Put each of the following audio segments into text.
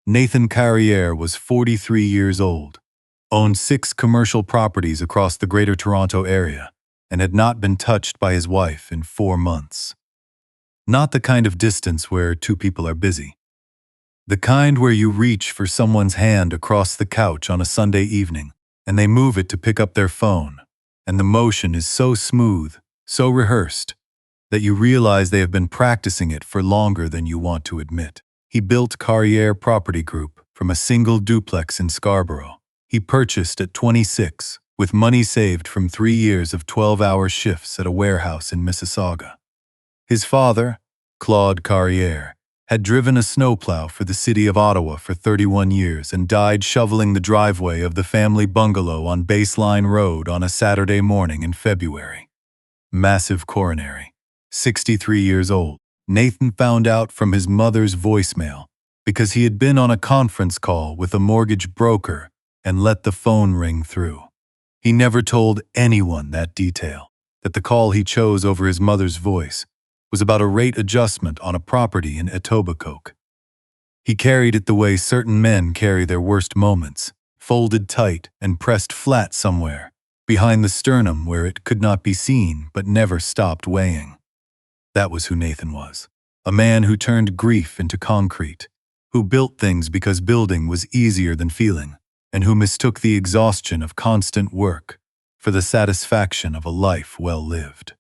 Nathan Carrière was 43 years old, owned 6 commercial properties across the Greater Toronto area, and had not been touched by his wife in 4 months. Not the kind of distance where two people are busy. The kind where you reach for someone's hand across the couch on a Sunday evening, and they move it to pick up their phone, and the motion is so smooth, so rehearsed, that you realize they have been practicing it for longer than you want to admit. He built Carrière Property Group from a single duplex in Scarborough. He purchased at 26, with money saved from 3 years of 12-hour shifts at a warehouse in Mississauga. His father, Claude Carrière, had driven a snowplow for the city of Ottawa for 31 years and died shoveling the driveway of the family bungalow on Baseline Road on a Saturday morning in February. Massive coronary. 63 years old. Nathan found out from his mother's voicemail because he had been on a conference call with a mortgage broker and let the phone ring through. He never told anyone that detail, that the call he chose over his mother's voice was about a rate adjustment on a property in Etobicoke. He carried it the way certain men carry their worst moments, folded tight and pressed flat somewhere, behind the sternum where it could not be seen but never stopped weighing. That was who Nathan was. A man who turned grief into concrete, who built things because building was easier than feeling, and who mistook the exhaustion of constant work for the satisfaction of a life well lived.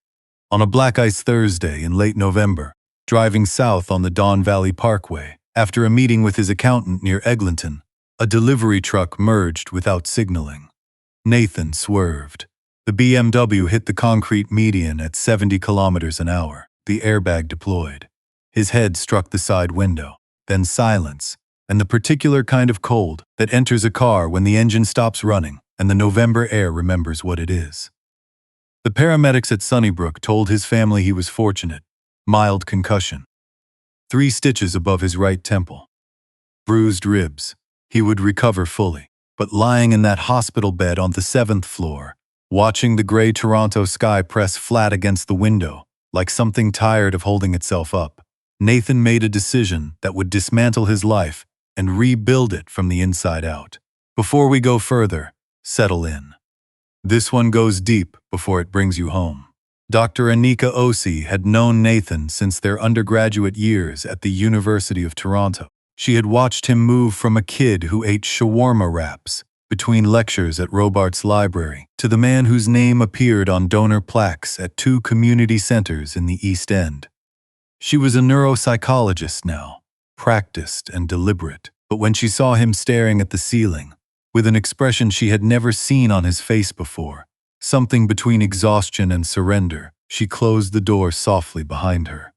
On a black ice Thursday in late November, driving south on the Don Valley Parkway, after a meeting with his accountant near Eglinton, a delivery truck merged without signaling. Nathan swerved. The BMW hit the concrete median at 70 kilometers an hour. The airbag deployed. His head struck the side window, then silence, and the particular kind of cold that enters a car when the engine stops running and the November air remembers what it is. The paramedics at Sunnybrook told his family he was fortunate. Mild concussion. 3 stitches above his right temple. Bruised ribs. He would recover fully, but lying in that hospital bed on the 7th floor, watching the gray Toronto sky press flat against the window, like something tired of holding itself up, Nathan made a decision that would dismantle his life and rebuild it from the inside out. Before we go further, settle in. This one goes deep before it brings you home. Dr. Anika Osi had known Nathan since their undergraduate years at the University of Toronto. She had watched him move from a kid who ate shawarma wraps between lectures at Robarts Library to the man whose name appeared on donor plaques at 2 community centers in the East End. She was a neuropsychologist now, practiced and deliberate, but when she saw him staring at the ceiling, with an expression she had never seen on his face before, something between exhaustion and surrender, she closed the door softly behind her.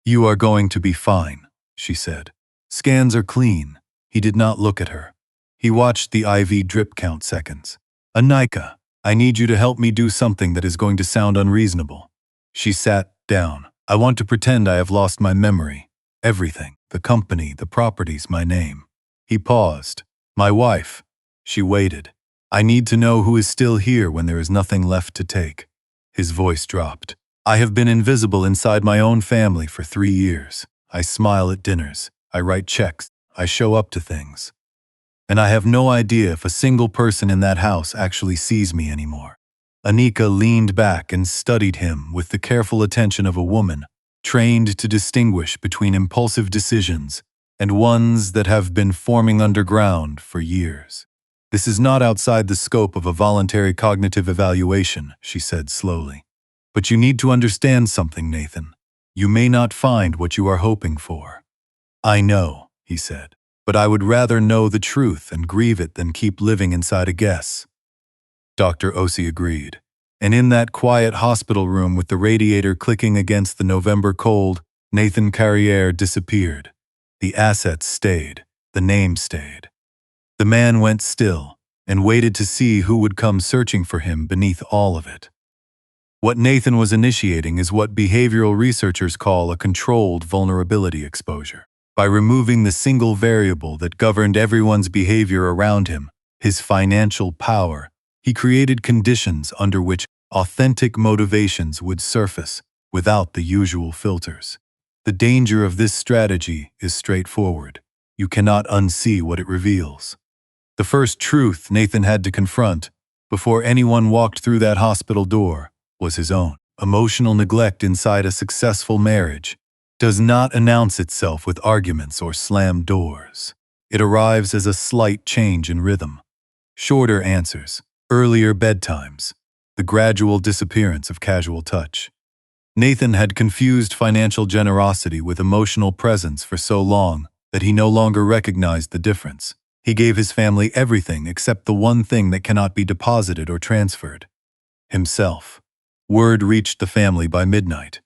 "You are going to be fine," she said. "Scans are clean." He did not look at her. He watched the IV drip count seconds. "Anika, I need you to help me do something that is going to sound unreasonable." She sat down. "I want to pretend I have lost my memory. Everything. The company, the properties, my name." He paused. "My wife." She waited. "I need to know who is still here when there is nothing left to take." His voice dropped. "I have been invisible inside my own family for 3 years. I smile at dinners. I write checks. I show up to things. And I have no idea if a single person in that house actually sees me anymore." Anika leaned back and studied him with the careful attention of a woman, trained to distinguish between impulsive decisions and ones that have been forming underground for years. "This is not outside the scope of a voluntary cognitive evaluation," she said slowly. "But you need to understand something, Nathan. You may not find what you are hoping for." "I know," he said. "But I would rather know the truth and grieve it than keep living inside a guess." Dr. Osi agreed. And in that quiet hospital room with the radiator clicking against the November cold, Nathan Carrière disappeared. The assets stayed. The name stayed. The man went still and waited to see who would come searching for him beneath all of it. What Nathan was initiating is what behavioral researchers call a controlled vulnerability exposure. By removing the single variable that governed everyone's behavior around him, his financial power, he created conditions under which authentic motivations would surface without the usual filters. The danger of this strategy is straightforward. you cannot unsee what it reveals. The first truth Nathan had to confront, before anyone walked through that hospital door, was his own. Emotional neglect inside a successful marriage does not announce itself with arguments or slammed doors. It arrives as a slight change in rhythm. Shorter answers, earlier bedtimes, the gradual disappearance of casual touch. Nathan had confused financial generosity with emotional presence for so long that he no longer recognized the difference. He gave his family everything except the one thing that cannot be deposited or transferred: himself. Word reached the family by midnight.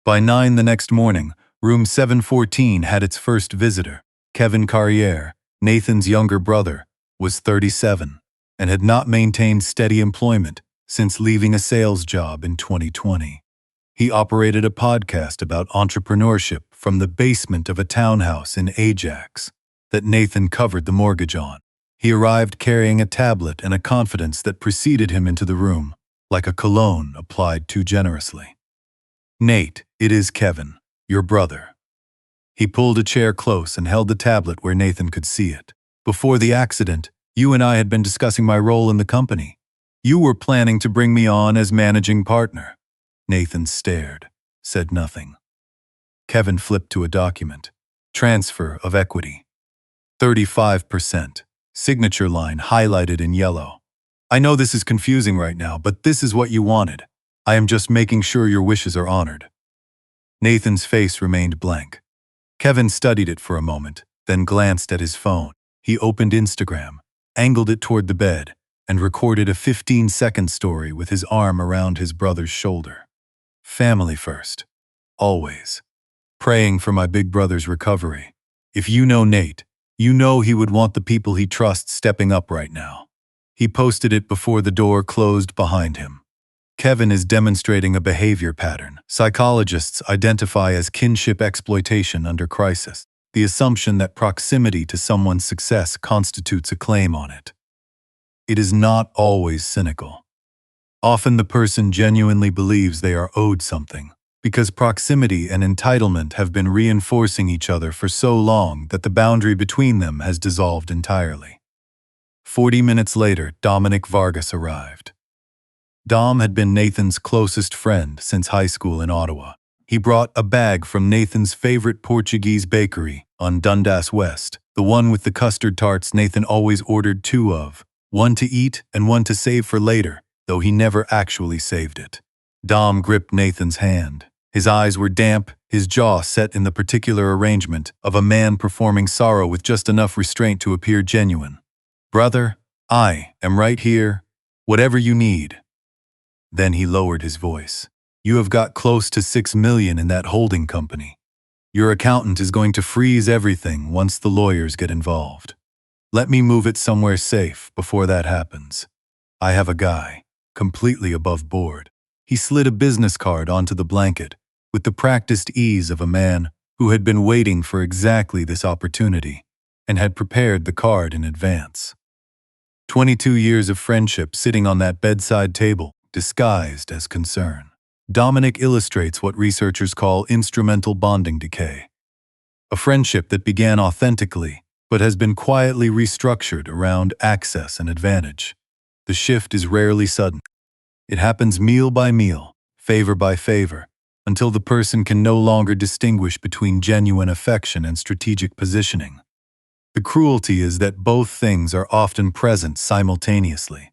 By 9 the next morning, room 714 had its first visitor. Kevin Carriere, Nathan's younger brother, was 37 and had not maintained steady employment since leaving a sales job in 2020. He operated a podcast about entrepreneurship from the basement of a townhouse in Ajax that Nathan covered the mortgage on. He arrived carrying a tablet and a confidence that preceded him into the room, like a cologne applied too generously. "Nate, it is Kevin, your brother." He pulled a chair close and held the tablet where Nathan could see it. "Before the accident, you and I had been discussing my role in the company. You were planning to bring me on as managing partner." Nathan stared, said nothing. Kevin flipped to a document. Transfer of equity. 35%. Signature line highlighted in yellow. "I know this is confusing right now, but this is what you wanted. I am just making sure your wishes are honored." Nathan's face remained blank. Kevin studied it for a moment, then glanced at his phone. He opened Instagram, angled it toward the bed, and recorded a 15-second story with his arm around his brother's shoulder. "Family first. Always. Praying for my big brother's recovery. If you know Nate, you know he would want the people he trusts stepping up right now." He posted it before the door closed behind him. Kevin is demonstrating a behavior pattern psychologists identify as kinship exploitation under crisis, the assumption that proximity to someone's success constitutes a claim on it. It is not always cynical. Often the person genuinely believes they are owed something, because proximity and entitlement have been reinforcing each other for so long that the boundary between them has dissolved entirely. 40 minutes later, Dominic Vargas arrived. Dom had been Nathan's closest friend since high school in Ottawa. He brought a bag from Nathan's favorite Portuguese bakery on Dundas West, the one with the custard tarts Nathan always ordered two of, one to eat and one to save for later, though he never actually saved it. Dom gripped Nathan's hand. His eyes were damp, his jaw set in the particular arrangement of a man performing sorrow with just enough restraint to appear genuine. "Brother, I am right here, whatever you need." Then he lowered his voice. "You have got close to $6 million in that holding company. Your accountant is going to freeze everything once the lawyers get involved. Let me move it somewhere safe before that happens. I have a guy, completely above board." He slid a business card onto the blanket, with the practiced ease of a man who had been waiting for exactly this opportunity and had prepared the card in advance. 22 years of friendship sitting on that bedside table, disguised as concern. Dominic illustrates what researchers call instrumental bonding decay. A friendship that began authentically, but has been quietly restructured around access and advantage. The shift is rarely sudden. It happens meal by meal, favor by favor, until the person can no longer distinguish between genuine affection and strategic positioning. The cruelty is that both things are often present simultaneously.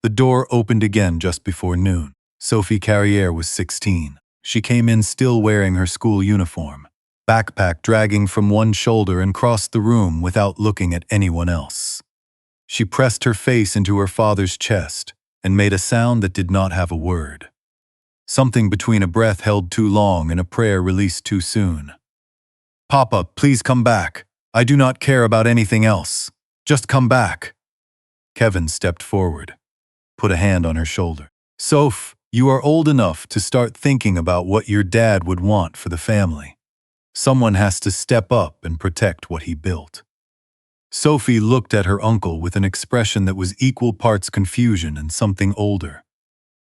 The door opened again just before noon. Sophie Carriere was 16. She came in still wearing her school uniform, backpack dragging from one shoulder, and crossed the room without looking at anyone else. She pressed her face into her father's chest and made a sound that did not have a word. Something between a breath held too long and a prayer released too soon. "Papa, please come back. I do not care about anything else. Just come back." Kevin stepped forward, put a hand on her shoulder. "Soph, you are old enough to start thinking about what your dad would want for the family. Someone has to step up and protect what he built." Sophie looked at her uncle with an expression that was equal parts confusion and something older.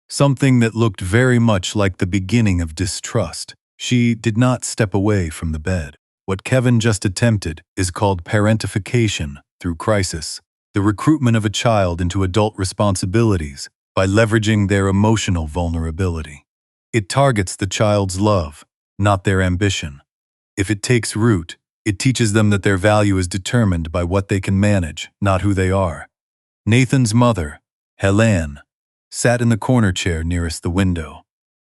Something that looked very much like the beginning of distrust. She did not step away from the bed. What Kevin just attempted is called parentification through crisis, the recruitment of a child into adult responsibilities by leveraging their emotional vulnerability. It targets the child's love, not their ambition. If it takes root, it teaches them that their value is determined by what they can manage, not who they are. Nathan's mother, Helene, sat in the corner chair nearest the window.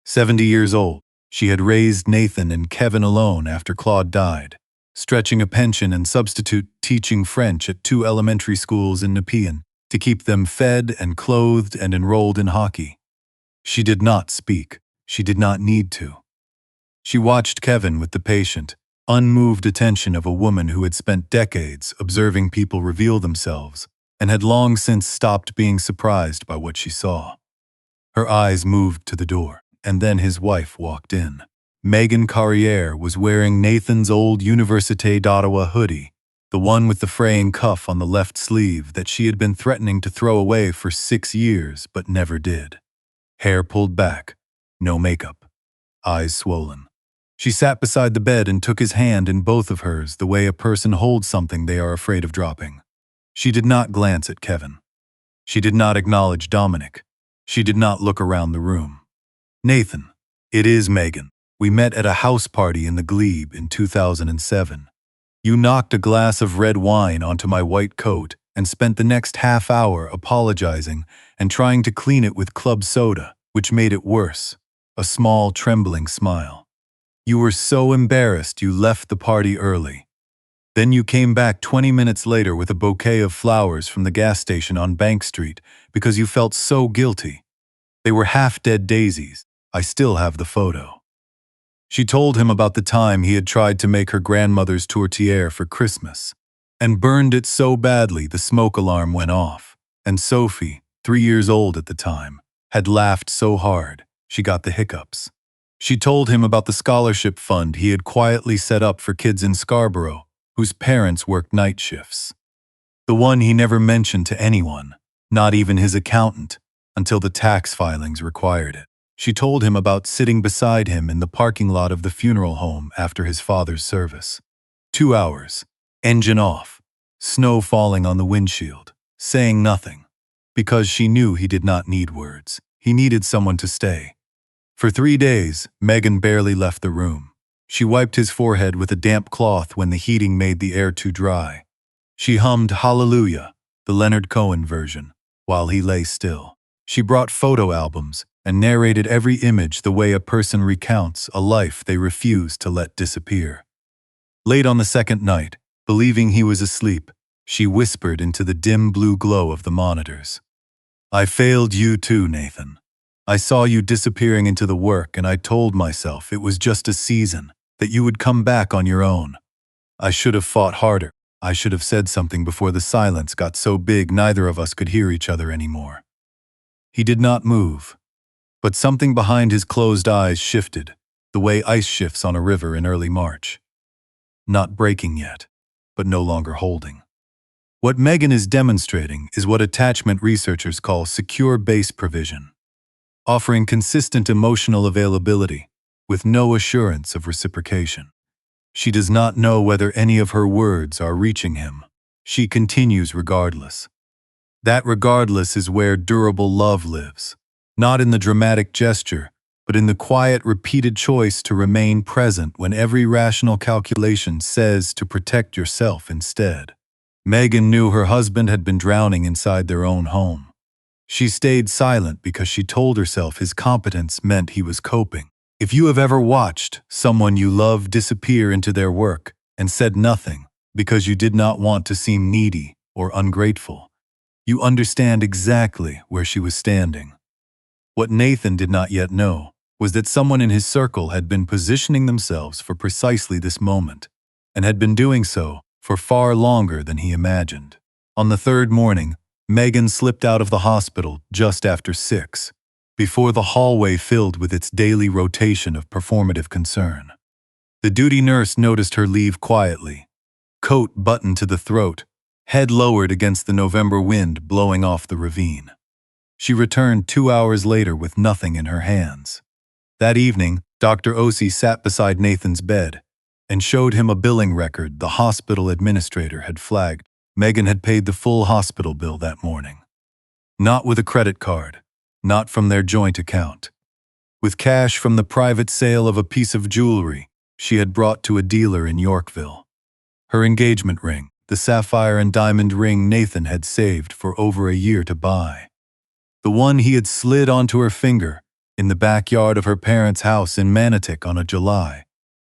70 years old, she had raised Nathan and Kevin alone after Claude died, stretching a pension and substitute teaching French at 2 elementary schools in Nepean to keep them fed and clothed and enrolled in hockey. She did not speak. She did not need to. She watched Kevin with the patient, unmoved attention of a woman who had spent decades observing people reveal themselves and had long since stopped being surprised by what she saw. Her eyes moved to the door, and then his wife walked in. Megan Carriere was wearing Nathan's old Université d'Ottawa hoodie, the one with the fraying cuff on the left sleeve that she had been threatening to throw away for 6 years but never did. Hair pulled back, no makeup, eyes swollen. She sat beside the bed and took his hand in both of hers the way a person holds something they are afraid of dropping. She did not glance at Kevin. She did not acknowledge Dominic. She did not look around the room. Nathan, it is Megan. We met at a house party in the Glebe in 2007. You knocked a glass of red wine onto my white coat and spent the next half hour apologizing and trying to clean it with club soda, which made it worse. A small, trembling smile. You were so embarrassed you left the party early. Then you came back 20 minutes later with a bouquet of flowers from the gas station on Bank Street because you felt so guilty. They were half-dead daisies. I still have the photo. She told him about the time he had tried to make her grandmother's tourtière for Christmas and burned it so badly the smoke alarm went off, and Sophie, 3 years old at the time, had laughed so hard she got the hiccups. She told him about the scholarship fund he had quietly set up for kids in Scarborough whose parents worked night shifts. The one he never mentioned to anyone, not even his accountant, until the tax filings required it. She told him about sitting beside him in the parking lot of the funeral home after his father's service. 2 hours, engine off, snow falling on the windshield, saying nothing, because she knew he did not need words. He needed someone to stay. For 3 days, Megan barely left the room. She wiped his forehead with a damp cloth when the heating made the air too dry. She hummed Hallelujah, the Leonard Cohen version, while he lay still. She brought photo albums and narrated every image the way a person recounts a life they refuse to let disappear. Late on the second night, believing he was asleep, she whispered into the dim blue glow of the monitors. I failed you too, Nathan. I saw you disappearing into the work and I told myself it was just a season, that you would come back on your own. I should have fought harder. I should have said something before the silence got so big neither of us could hear each other anymore. He did not move, but something behind his closed eyes shifted, the way ice shifts on a river in early March. Not breaking yet, but no longer holding. What Megan is demonstrating is what attachment researchers call secure base provision, offering consistent emotional availability with no assurance of reciprocation. She does not know whether any of her words are reaching him. She continues regardless. That regardless is where durable love lives, not in the dramatic gesture, but in the quiet, repeated choice to remain present when every rational calculation says to protect yourself instead. Megan knew her husband had been drowning inside their own home. She stayed silent because she told herself his competence meant he was coping. If you have ever watched someone you love disappear into their work and said nothing because you did not want to seem needy or ungrateful, you understand exactly where she was standing. What Nathan did not yet know was that someone in his circle had been positioning themselves for precisely this moment, and had been doing so for far longer than he imagined. On the third morning, Megan slipped out of the hospital just after 6, before the hallway filled with its daily rotation of performative concern. The duty nurse noticed her leave quietly, coat buttoned to the throat, head lowered against the November wind blowing off the ravine. She returned 2 hours later with nothing in her hands. That evening, Dr. Osi sat beside Nathan's bed. and showed him a billing record the hospital administrator had flagged. Megan had paid the full hospital bill that morning. Not with a credit card, not from their joint account. With cash from the private sale of a piece of jewelry she had brought to a dealer in Yorkville. Her engagement ring, the sapphire and diamond ring Nathan had saved for over a year to buy. The one he had slid onto her finger in the backyard of her parents' house in Manotick on a July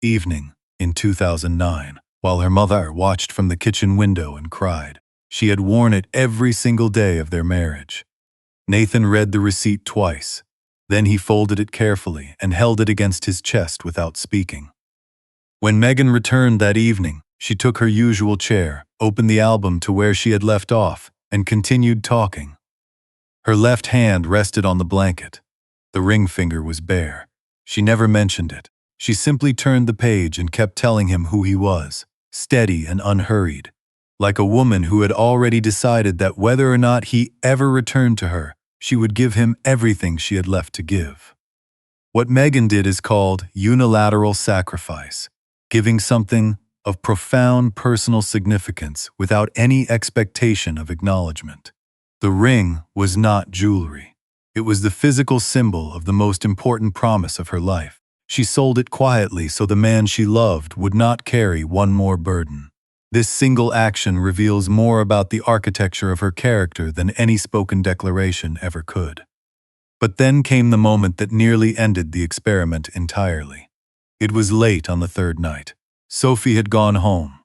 evening in 2009, while her mother watched from the kitchen window and cried. She had worn it every single day of their marriage. Nathan read the receipt twice. Then he folded it carefully and held it against his chest without speaking. When Megan returned that evening, she took her usual chair, opened the album to where she had left off, and continued talking. Her left hand rested on the blanket. The ring finger was bare. She never mentioned it. She simply turned the page and kept telling him who he was, steady and unhurried, like a woman who had already decided that whether or not he ever returned to her, she would give him everything she had left to give. What Megan did is called unilateral sacrifice, giving something of profound personal significance without any expectation of acknowledgement. The ring was not jewelry. It was the physical symbol of the most important promise of her life. She sold it quietly so the man she loved would not carry one more burden. This single action reveals more about the architecture of her character than any spoken declaration ever could. But then came the moment that nearly ended the experiment entirely. It was late on the third night. Sophie had gone home.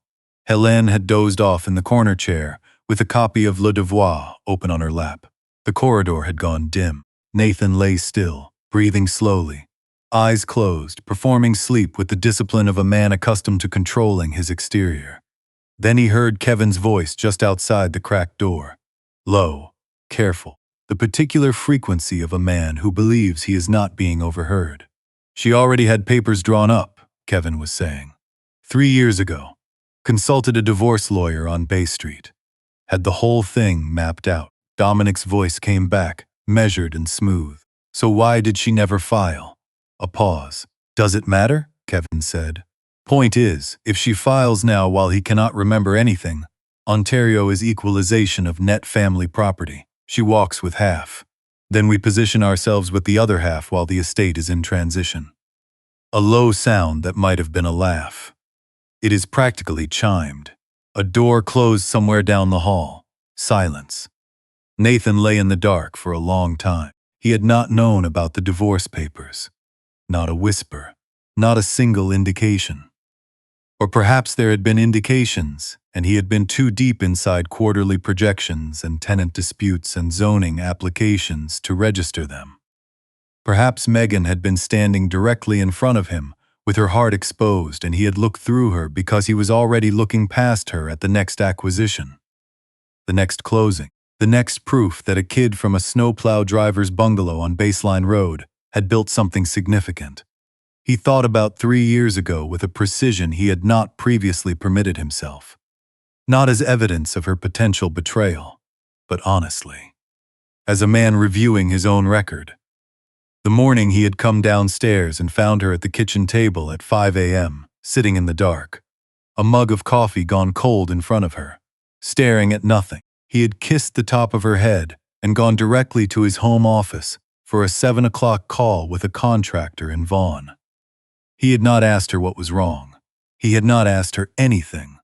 Helene had dozed off in the corner chair, with a copy of Le Devoir open on her lap. The corridor had gone dim. Nathan lay still, breathing slowly, eyes closed, performing sleep with the discipline of a man accustomed to controlling his exterior. Then he heard Kevin's voice just outside the cracked door. Low, careful, the particular frequency of a man who believes he is not being overheard. She already had papers drawn up, Kevin was saying. 3 years ago. Consulted a divorce lawyer on Bay Street. Had the whole thing mapped out. Dominic's voice came back, measured and smooth. So why did she never file? A pause. Does it matter? Kevin said. Point is, if she files now while he cannot remember anything, Ontario is equalization of net family property. She walks with half. Then we position ourselves with the other half while the estate is in transition. A low sound that might have been a laugh. It is practically chimed. A door closed somewhere down the hall. Silence. Nathan lay in the dark for a long time. He had not known about the divorce papers. Not a whisper. Not a single indication. Or perhaps there had been indications, and he had been too deep inside quarterly projections and tenant disputes and zoning applications to register them. Perhaps Megan had been standing directly in front of him, with her heart exposed, and he had looked through her because he was already looking past her at the next acquisition, the next closing, the next proof that a kid from a snowplow driver's bungalow on Baseline Road had built something significant. He thought about 3 years ago with a precision he had not previously permitted himself. Not as evidence of her potential betrayal, but honestly, as a man reviewing his own record. The morning he had come downstairs and found her at the kitchen table at 5 a.m., sitting in the dark, a mug of coffee gone cold in front of her, staring at nothing. He had kissed the top of her head and gone directly to his home office for a 7 o'clock call with a contractor in Vaughan. He had not asked her what was wrong. He had not asked her anything.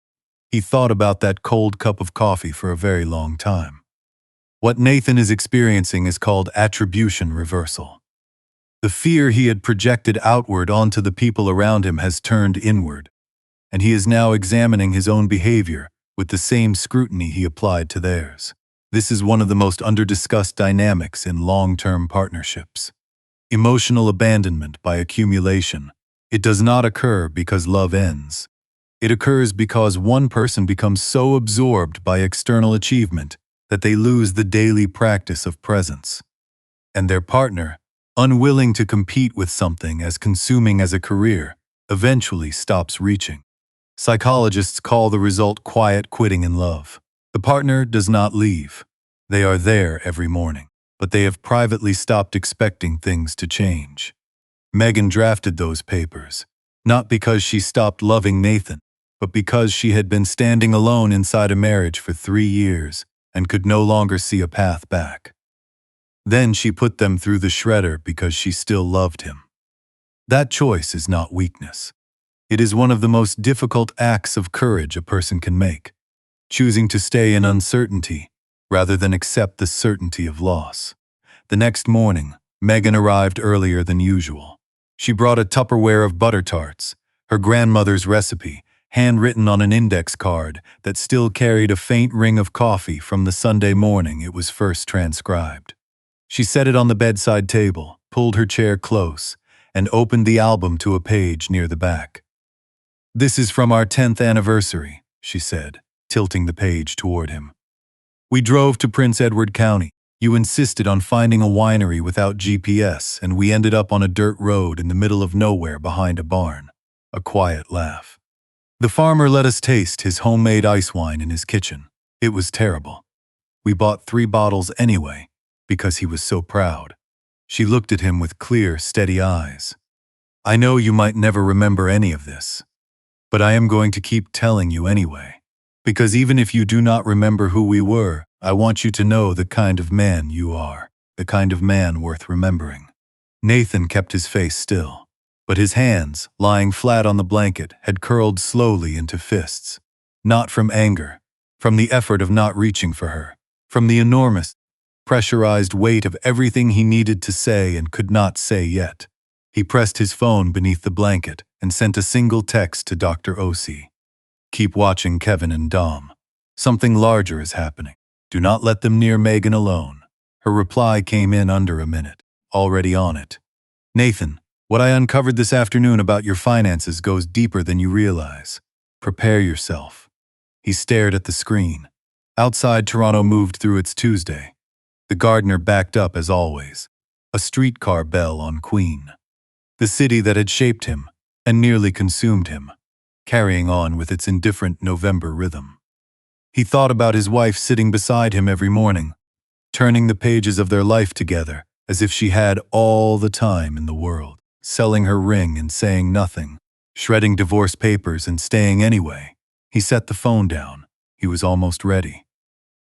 He thought about that cold cup of coffee for a very long time. What Nathan is experiencing is called attribution reversal. The fear he had projected outward onto the people around him has turned inward, and he is now examining his own behavior with the same scrutiny he applied to theirs. This is one of the most under-discussed dynamics in long-term partnerships. Emotional abandonment by accumulation. It does not occur because love ends. It occurs because one person becomes so absorbed by external achievement that they lose the daily practice of presence. And their partner, unwilling to compete with something as consuming as a career, eventually stops reaching. Psychologists call the result quiet quitting in love. The partner does not leave. They are there every morning, but they have privately stopped expecting things to change. Megan drafted those papers. Not because she stopped loving Nathan, but because she had been standing alone inside a marriage for 3 years and could no longer see a path back. Then she put them through the shredder because she still loved him. That choice is not weakness. It is one of the most difficult acts of courage a person can make, choosing to stay in uncertainty rather than accept the certainty of loss. The next morning, Megan arrived earlier than usual. She brought a Tupperware of butter tarts, her grandmother's recipe, handwritten on an index card that still carried a faint ring of coffee from the Sunday morning it was first transcribed. She set it on the bedside table, pulled her chair close, and opened the album to a page near the back. "This is from our 10th anniversary," she said, tilting the page toward him. "We drove to Prince Edward County. You insisted on finding a winery without GPS, and we ended up on a dirt road in the middle of nowhere behind a barn." A quiet laugh. "The farmer let us taste his homemade ice wine in his kitchen. It was terrible. We bought 3 bottles anyway, because he was so proud." She looked at him with clear, steady eyes. "I know you might never remember any of this, but I am going to keep telling you anyway. Because even if you do not remember who we were, I want you to know the kind of man you are, the kind of man worth remembering." Nathan kept his face still, but his hands, lying flat on the blanket, had curled slowly into fists. Not from anger, from the effort of not reaching for her, from the enormous, pressurized weight of everything he needed to say and could not say yet. He pressed his phone beneath the blanket and sent a single text to Dr. O.C. "Keep watching Kevin and Dom. Something larger is happening. Do not let them near Megan alone." Her reply came in under a minute, already on it. "Nathan, what I uncovered this afternoon about your finances goes deeper than you realize. Prepare yourself." He stared at the screen. Outside, Toronto moved through its Tuesday. The gardener backed up as always, a streetcar bell on Queen. The city that had shaped him and nearly consumed him, carrying on with its indifferent November rhythm. He thought about his wife sitting beside him every morning, turning the pages of their life together as if she had all the time in the world, selling her ring and saying nothing, shredding divorce papers and staying anyway. He set the phone down. He was almost ready.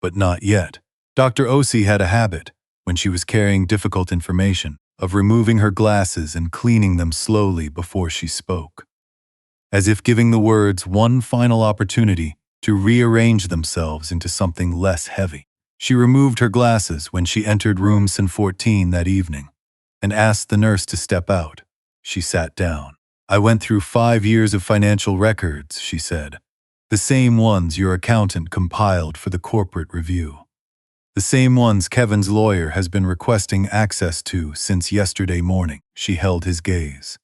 But not yet. Dr. O.C. had a habit, when she was carrying difficult information, of removing her glasses and cleaning them slowly before she spoke, as if giving the words one final opportunity to rearrange themselves into something less heavy. She removed her glasses when she entered room C14 that evening and asked the nurse to step out. She sat down. "I went through 5 years of financial records," she said. "The same ones your accountant compiled for the corporate review. The same ones Kevin's lawyer has been requesting access to since yesterday morning." She held his gaze.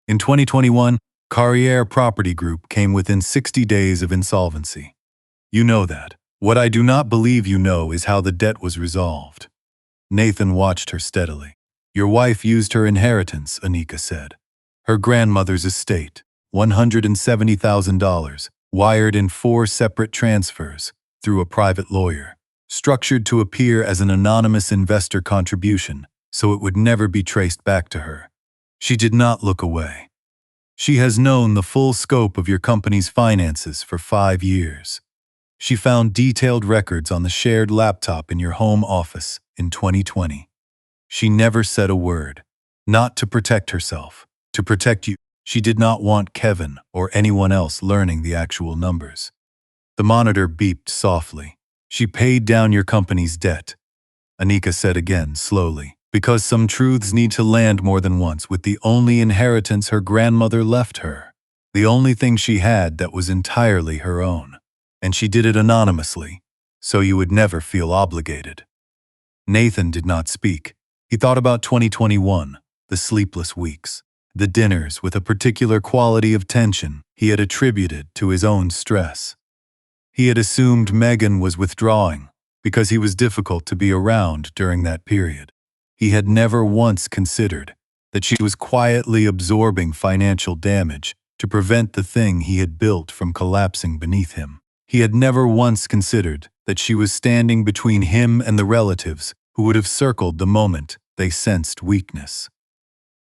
"In 2021, Carriere Property Group came within 60 days of insolvency. You know that. What I do not believe you know is how the debt was resolved." Nathan watched her steadily. "Your wife used her inheritance," Anika said. "Her grandmother's estate, $170,000, wired in 4 separate transfers through a private lawyer, structured to appear as an anonymous investor contribution so it would never be traced back to her." She did not look away. "She has known the full scope of your company's finances for 5 years. She found detailed records on the shared laptop in your home office in 2020. She never said a word, not to protect herself, to protect you. She did not want Kevin or anyone else learning the actual numbers." The monitor beeped softly. "She paid down your company's debt," Anika said again slowly, "because some truths need to land more than once with the only inheritance her grandmother left her, the only thing she had that was entirely her own. And she did it anonymously, so you would never feel obligated." Nathan did not speak. He thought about 2021, the sleepless weeks, the dinners with a particular quality of tension he had attributed to his own stress. He had assumed Megan was withdrawing because he was difficult to be around during that period. He had never once considered that she was quietly absorbing financial damage to prevent the thing he had built from collapsing beneath him. He had never once considered that she was standing between him and the relatives who would have circled the moment they sensed weakness.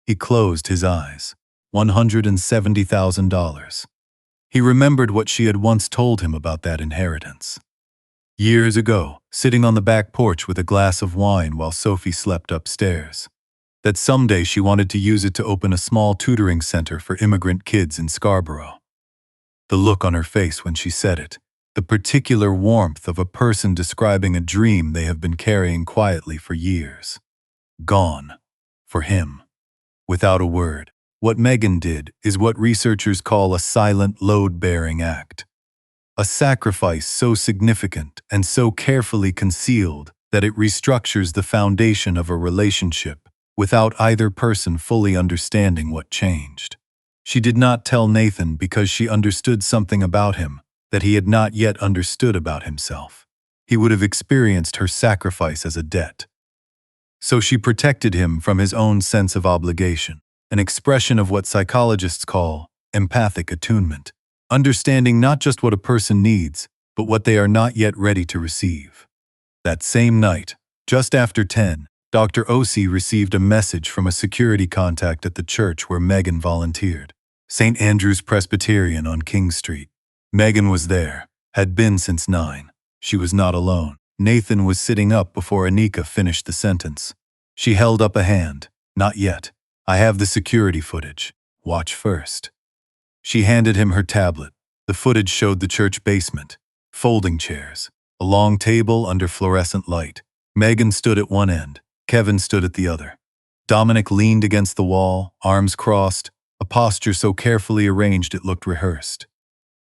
He closed his eyes. $170,000. He remembered what she had once told him about that inheritance. Years ago, sitting on the back porch with a glass of wine while Sophie slept upstairs. That someday she wanted to use it to open a small tutoring center for immigrant kids in Scarborough. The look on her face when she said it, the particular warmth of a person describing a dream they have been carrying quietly for years. Gone. For him. Without a word. What Megan did is what researchers call a silent load-bearing act. A sacrifice so significant and so carefully concealed that it restructures the foundation of a relationship without either person fully understanding what changed. She did not tell Nathan because she understood something about him that he had not yet understood about himself. He would have experienced her sacrifice as a debt. So she protected him from his own sense of obligation, an expression of what psychologists call empathic attunement, understanding not just what a person needs, but what they are not yet ready to receive. That same night, just after 10, Dr. Osi received a message from a security contact at the church where Megan volunteered, St. Andrew's Presbyterian on King Street. Megan was there, had been since 9. She was not alone. Nathan was sitting up before Anika finished the sentence. She held up a hand. Not yet. I have the security footage. Watch first. She handed him her tablet. The footage showed the church basement, folding chairs, a long table under fluorescent light. Megan stood at one end. Kevin stood at the other. Dominic leaned against the wall, arms crossed, a posture so carefully arranged it looked rehearsed.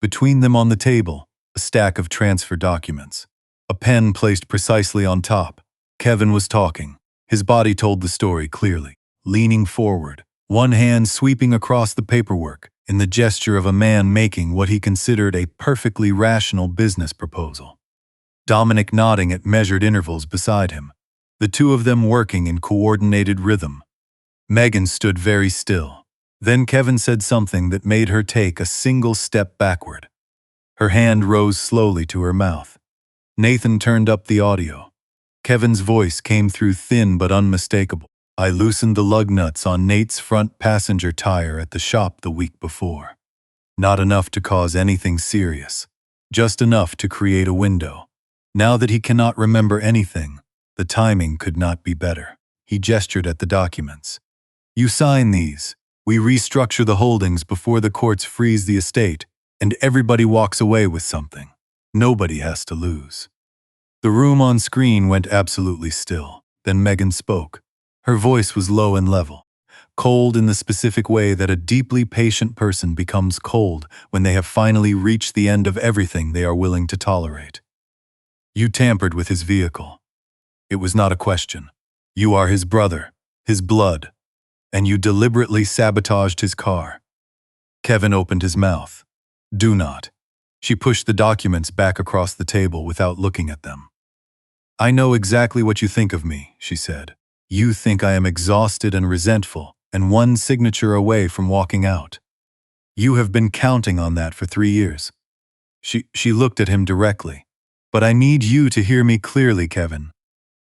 Between them on the table, a stack of transfer documents. A pen placed precisely on top. Kevin was talking. His body told the story clearly, leaning forward, one hand sweeping across the paperwork in the gesture of a man making what he considered a perfectly rational business proposal. Dominic nodding at measured intervals beside him, the two of them working in coordinated rhythm. Megan stood very still. Then Kevin said something that made her take a single step backward. Her hand rose slowly to her mouth. Nathan turned up the audio. Kevin's voice came through thin but unmistakable. I loosened the lug nuts on Nate's front passenger tire at the shop the week before. Not enough to cause anything serious. Just enough to create a window. Now that he cannot remember anything, the timing could not be better. He gestured at the documents. You sign these. We restructure the holdings before the courts freeze the estate, and everybody walks away with something. Nobody has to lose. The room on screen went absolutely still. Then Megan spoke. Her voice was low and level, cold in the specific way that a deeply patient person becomes cold when they have finally reached the end of everything they are willing to tolerate. You tampered with his vehicle. It was not a question. You are his brother, his blood, and you deliberately sabotaged his car. Kevin opened his mouth. Do not. She pushed the documents back across the table without looking at them. I know exactly what you think of me, she said. You think I am exhausted and resentful, and one signature away from walking out. You have been counting on that for 3 years. She looked at him directly. But I need you to hear me clearly, Kevin.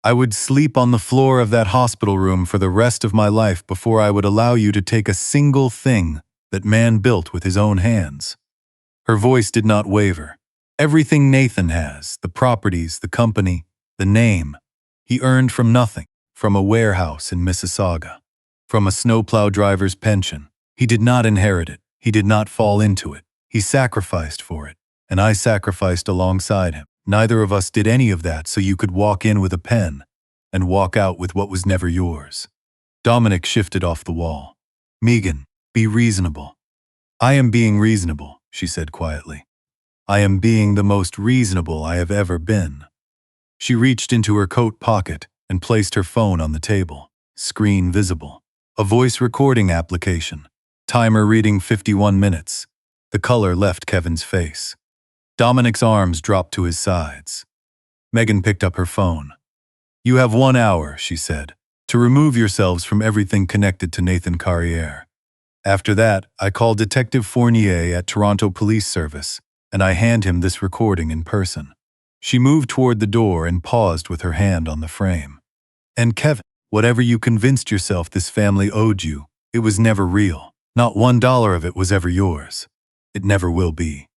I would sleep on the floor of that hospital room for the rest of my life before I would allow you to take a single thing that man built with his own hands. Her voice did not waver. Everything Nathan has, the properties, the company, the name, he earned from nothing, from a warehouse in Mississauga, from a snowplow driver's pension. He did not inherit it. He did not fall into it. He sacrificed for it, and I sacrificed alongside him. Neither of us did any of that so you could walk in with a pen and walk out with what was never yours. Dominic shifted off the wall. Megan, be reasonable. I am being reasonable, she said quietly. I am being the most reasonable I have ever been. She reached into her coat pocket and placed her phone on the table, screen visible. A voice recording application. Timer reading 51 minutes. The color left Kevin's face. Dominic's arms dropped to his sides. Megan picked up her phone. You have 1 hour, she said, to remove yourselves from everything connected to Nathan Carrière. After that, I call Detective Fournier at Toronto Police Service, and I hand him this recording in person. She moved toward the door and paused with her hand on the frame. And Kevin, whatever you convinced yourself this family owed you, it was never real. Not $1 of it was ever yours. It never will be.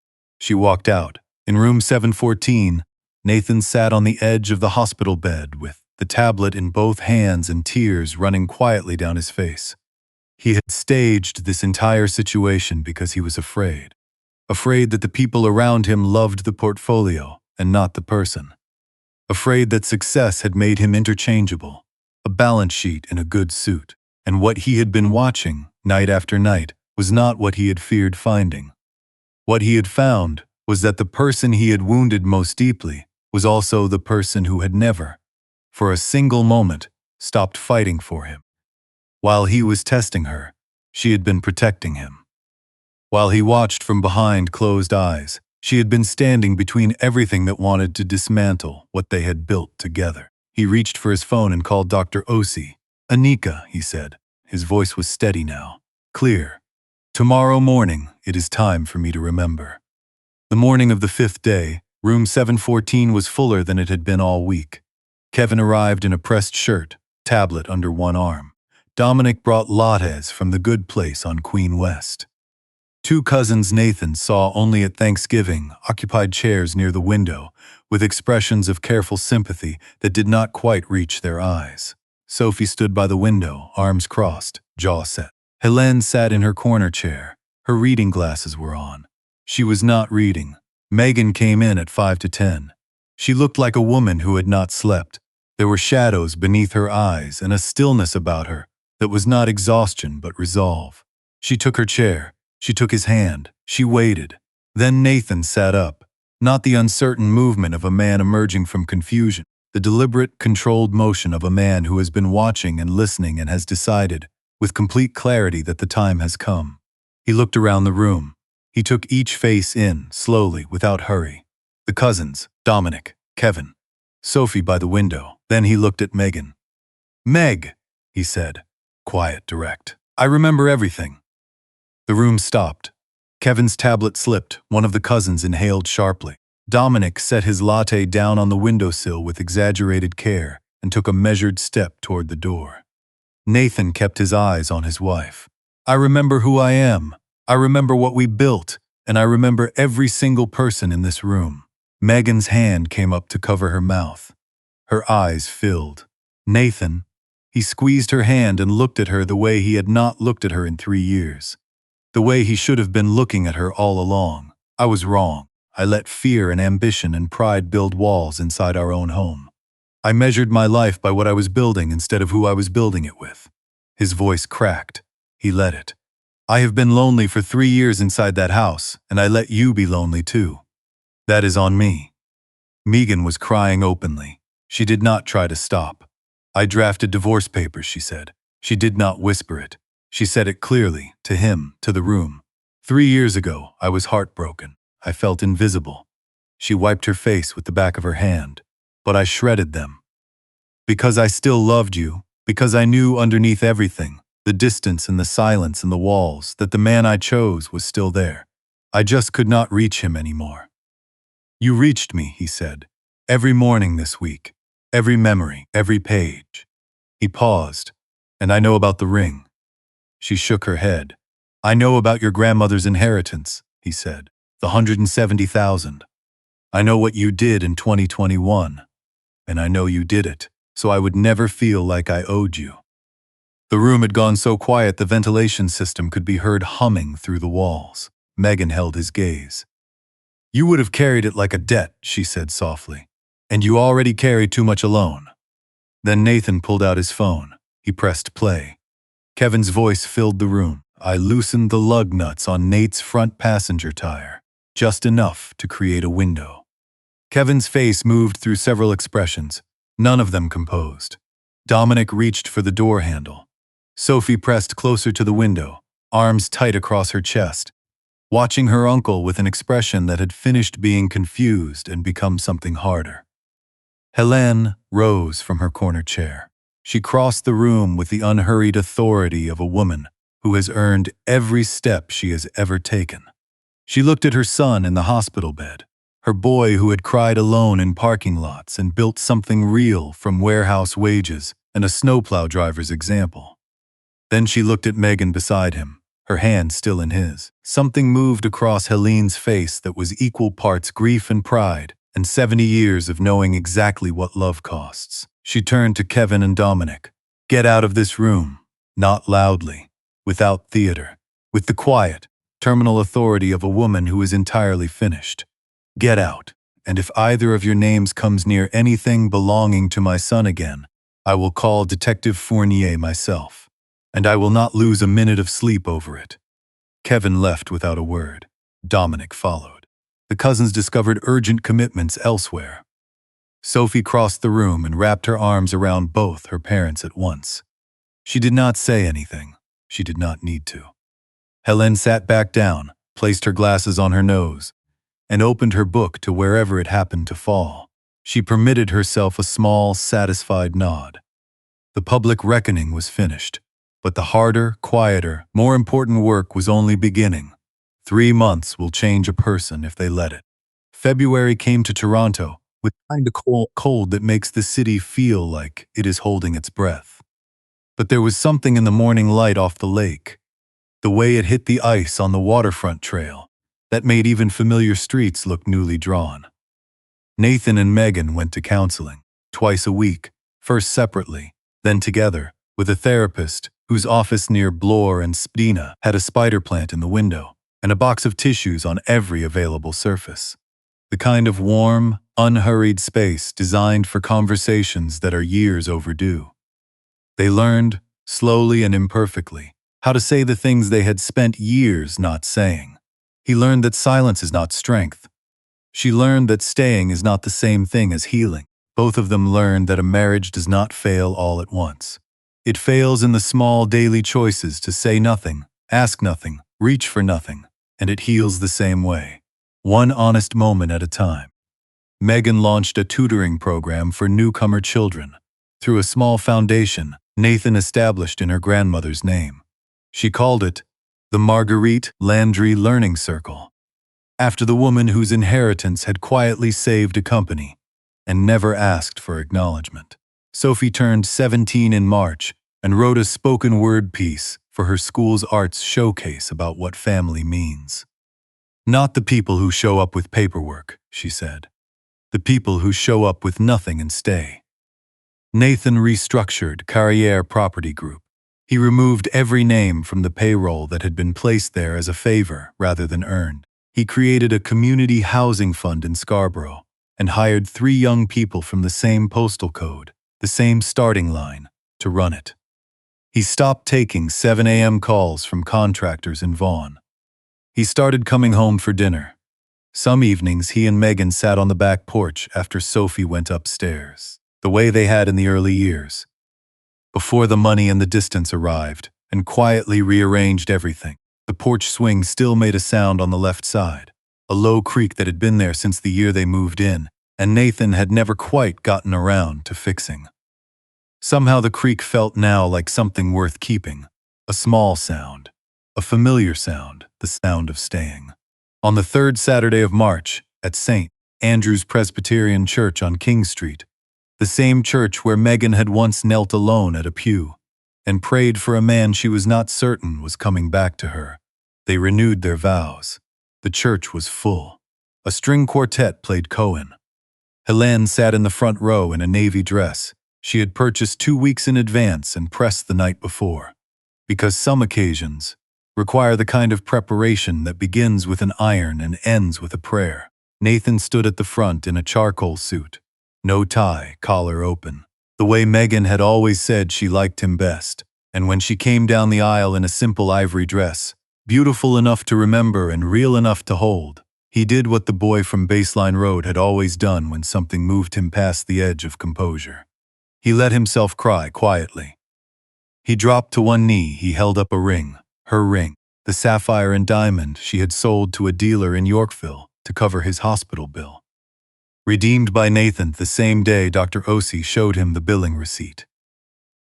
She walked out. In room 714, Nathan sat on the edge of the hospital bed with the tablet in both hands and tears running quietly down his face. He had staged this entire situation because he was afraid. Afraid that the people around him loved the portfolio and not the person. Afraid that success had made him interchangeable, a balance sheet in a good suit, and what he had been watching, night after night, was not what he had feared finding. What he had found was that the person he had wounded most deeply was also the person who had never, for a single moment, stopped fighting for him. While he was testing her, she had been protecting him. While he watched from behind closed eyes, she had been standing between everything that wanted to dismantle what they had built together. He reached for his phone and called Dr. Osi. "Anika," he said. His voice was steady now, clear. "Tomorrow morning, it is time for me to remember." The morning of the 5th day, room 714 was fuller than it had been all week. Kevin arrived in a pressed shirt, tablet under one arm. Dominic brought lattes from the good place on Queen West. Two cousins Nathan saw only at Thanksgiving occupied chairs near the window, with expressions of careful sympathy that did not quite reach their eyes. Sophie stood by the window, arms crossed, jaw set. Helene sat in her corner chair. Her reading glasses were on. She was not reading. Megan came in at 5 to 10. She looked like a woman who had not slept. There were shadows beneath her eyes and a stillness about her that was not exhaustion but resolve. She took her chair. She took his hand. She waited. Then Nathan sat up. Not the uncertain movement of a man emerging from confusion, the deliberate, controlled motion of a man who has been watching and listening and has decided, with complete clarity, that the time has come. He looked around the room. He took each face in, slowly, without hurry. The cousins, Dominic, Kevin, Sophie by the window. Then he looked at Megan. "Meg," he said, quiet, direct. "I remember everything." The room stopped. Kevin's tablet slipped. One of the cousins inhaled sharply. Dominic set his latte down on the windowsill with exaggerated care and took a measured step toward the door. Nathan kept his eyes on his wife. "I remember who I am. I remember what we built, and I remember every single person in this room." Megan's hand came up to cover her mouth. Her eyes filled. "Nathan." He squeezed her hand and looked at her the way he had not looked at her in 3 years. The way he should have been looking at her all along. "I was wrong. I let fear and ambition and pride build walls inside our own home. I measured my life by what I was building instead of who I was building it with." His voice cracked. He let it. "I have been lonely for 3 years inside that house, and I let you be lonely too. That is on me." Megan was crying openly. She did not try to stop. "I drafted divorce papers," she said. She did not whisper it. She said it clearly, to him, to the room. 3 years ago, I was heartbroken. I felt invisible." She wiped her face with the back of her hand. "But I shredded them. Because I still loved you, because I knew underneath everything, the distance and the silence and the walls, that the man I chose was still there. I just could not reach him anymore." "You reached me," he said. "Every morning this week. Every memory, every page." He paused. "And I know about the ring." She shook her head. "I know about your grandmother's inheritance," he said. "The 170,000. I know what you did in 2021. And I know you did it, so I would never feel like I owed you." The room had gone so quiet the ventilation system could be heard humming through the walls. Megan held his gaze. "You would have carried it like a debt," she said softly. "And you already carry too much alone." Then Nathan pulled out his phone. He pressed play. Kevin's voice filled the room. "I loosened the lug nuts on Nate's front passenger tire, just enough to create a window." Kevin's face moved through several expressions, none of them composed. Dominic reached for the door handle. Sophie pressed closer to the window, arms tight across her chest, watching her uncle with an expression that had finished being confused and become something harder. Helene rose from her corner chair. She crossed the room with the unhurried authority of a woman who has earned every step she has ever taken. She looked at her son in the hospital bed, her boy who had cried alone in parking lots and built something real from warehouse wages and a snowplow driver's example. Then she looked at Megan beside him, her hand still in his. Something moved across Helene's face that was equal parts grief and pride, and 70 years of knowing exactly what love costs. She turned to Kevin and Dominic. "Get out of this room." Not loudly, without theater, with the quiet, terminal authority of a woman who is entirely finished. "Get out, and if either of your names comes near anything belonging to my son again, I will call Detective Fournier myself, and I will not lose a minute of sleep over it." Kevin left without a word. Dominic followed. The cousins discovered urgent commitments elsewhere. Sophie crossed the room and wrapped her arms around both her parents at once. She did not say anything. She did not need to. Helene sat back down, placed her glasses on her nose, and opened her book to wherever it happened to fall. She permitted herself a small, satisfied nod. The public reckoning was finished, but the harder, quieter, more important work was only beginning. 3 months will change a person if they let it. February came to Toronto with kind of cold that makes the city feel like it is holding its breath. But there was something in the morning light off the lake, the way it hit the ice on the waterfront trail, that made even familiar streets look newly drawn. Nathan and Megan went to counseling, twice a week, first separately, then together, with a therapist whose office near Bloor and Spadina had a spider plant in the window and a box of tissues on every available surface. The kind of warm, unhurried space designed for conversations that are years overdue. They learned, slowly and imperfectly, how to say the things they had spent years not saying. He learned that silence is not strength. She learned that staying is not the same thing as healing. Both of them learned that a marriage does not fail all at once. It fails in the small daily choices to say nothing, ask nothing, reach for nothing, and it heals the same way, one honest moment at a time. Megan launched a tutoring program for newcomer children. Through a small foundation Nathan established in her grandmother's name. She called it the Marguerite Landry Learning Circle, after the woman whose inheritance had quietly saved a company and never asked for acknowledgement. Sophie turned 17 in March and wrote a spoken word piece for her school's arts showcase about what family means. "Not the people who show up with paperwork," she said. "The people who show up with nothing and stay." Nathan restructured Carrière Property Group. He removed every name from the payroll that had been placed there as a favor rather than earned. He created a community housing fund in Scarborough and hired 3 young people from the same postal code, the same starting line, to run it. He stopped taking 7 a.m. calls from contractors in Vaughan. He started coming home for dinner. Some evenings he and Megan sat on the back porch after Sophie went upstairs, the way they had in the early years, before the money and the distance arrived and quietly rearranged everything. The porch swing still made a sound on the left side, a low creak that had been there since the year they moved in, and Nathan had never quite gotten around to fixing. Somehow the creak felt now like something worth keeping, a small sound, a familiar sound, the sound of staying. On the 3rd Saturday of March, at St. Andrew's Presbyterian Church on King Street, the same church where Megan had once knelt alone at a pew and prayed for a man she was not certain was coming back to her, they renewed their vows. The church was full. A string quartet played Cohen. Helene sat in the front row in a navy dress she had purchased 2 weeks in advance and pressed the night before, because some occasions require the kind of preparation that begins with an iron and ends with a prayer. Nathan stood at the front in a charcoal suit, no tie, collar open, the way Megan had always said she liked him best, and when she came down the aisle in a simple ivory dress, beautiful enough to remember and real enough to hold, he did what the boy from Baseline Road had always done when something moved him past the edge of composure. He let himself cry quietly. He dropped to one knee. He held up a ring, her ring, the sapphire and diamond she had sold to a dealer in Yorkville to cover his hospital bill. Redeemed by Nathan the same day Dr. Ossie showed him the billing receipt.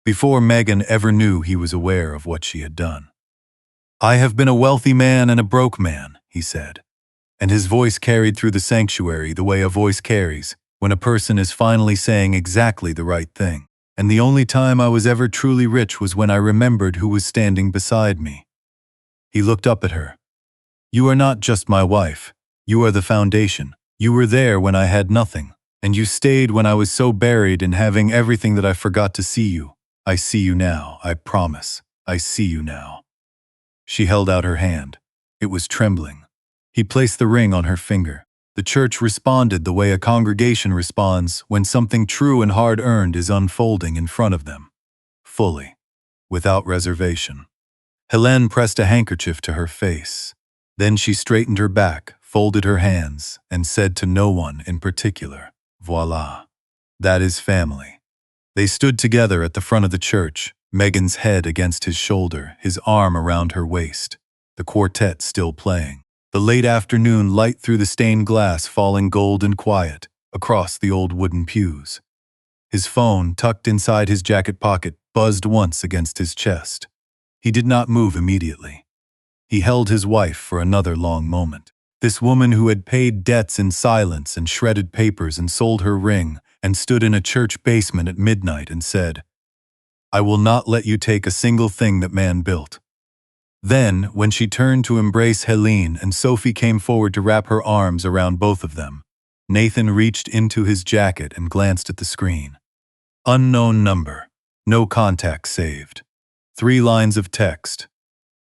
Before Megan ever knew he was aware of what she had done. "I have been a wealthy man and a broke man," he said, and his voice carried through the sanctuary the way a voice carries when a person is finally saying exactly the right thing. "And the only time I was ever truly rich was when I remembered who was standing beside me." He looked up at her. You are not just my wife. You are the foundation. You were there when I had nothing, and you stayed when I was so buried in having everything that I forgot to see you. I see you now, I promise. I see you now. She held out her hand. It was trembling. He placed the ring on her finger. The church responded the way a congregation responds when something true and hard-earned is unfolding in front of them. Fully. Without reservation. Helene pressed a handkerchief to her face. Then she straightened her back, folded her hands, and said to no one in particular, Voila. That is family. They stood together at the front of the church, Megan's head against his shoulder, his arm around her waist, the quartet still playing. The late afternoon light through the stained glass falling gold and quiet across the old wooden pews. His phone, tucked inside his jacket pocket, buzzed once against his chest. He did not move immediately. He held his wife for another long moment. This woman who had paid debts in silence and shredded papers and sold her ring and stood in a church basement at midnight and said, I will not let you take a single thing that man built. Then, when she turned to embrace Helene and Sophie came forward to wrap her arms around both of them, Nathan reached into his jacket and glanced at the screen. Unknown number. No contact saved. 3 lines of text.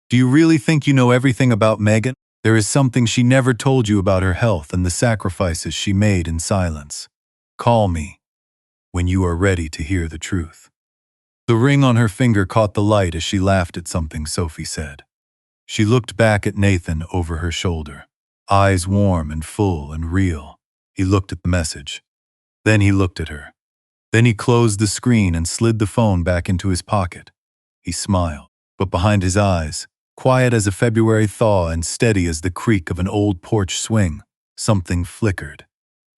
Do you really think you know everything about Megan? There is something she never told you about her health and the sacrifices she made in silence. Call me when you are ready to hear the truth. The ring on her finger caught the light as she laughed at something Sophie said. She looked back at Nathan over her shoulder, eyes warm and full and real. He looked at the message. Then he looked at her. Then he closed the screen and slid the phone back into his pocket. He smiled, but behind his eyes, quiet as a February thaw and steady as the creak of an old porch swing, something flickered.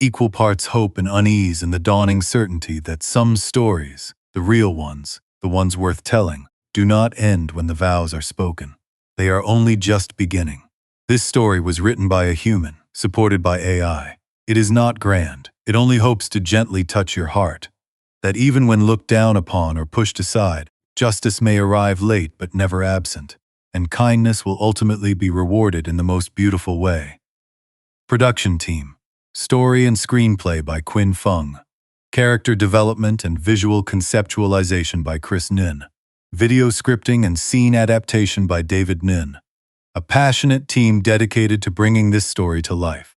Equal parts hope and unease and the dawning certainty that some stories, the real ones, the ones worth telling, do not end when the vows are spoken. They are only just beginning. This story was written by a human, supported by AI. It is not grand. It only hopes to gently touch your heart. That even when looked down upon or pushed aside, justice may arrive late but never absent, and kindness will ultimately be rewarded in the most beautiful way. Production team. Story and screenplay by Quinn Fung. Character development and visual conceptualization by Chris Nin. Video scripting and scene adaptation by David Nin. A passionate team dedicated to bringing this story to life.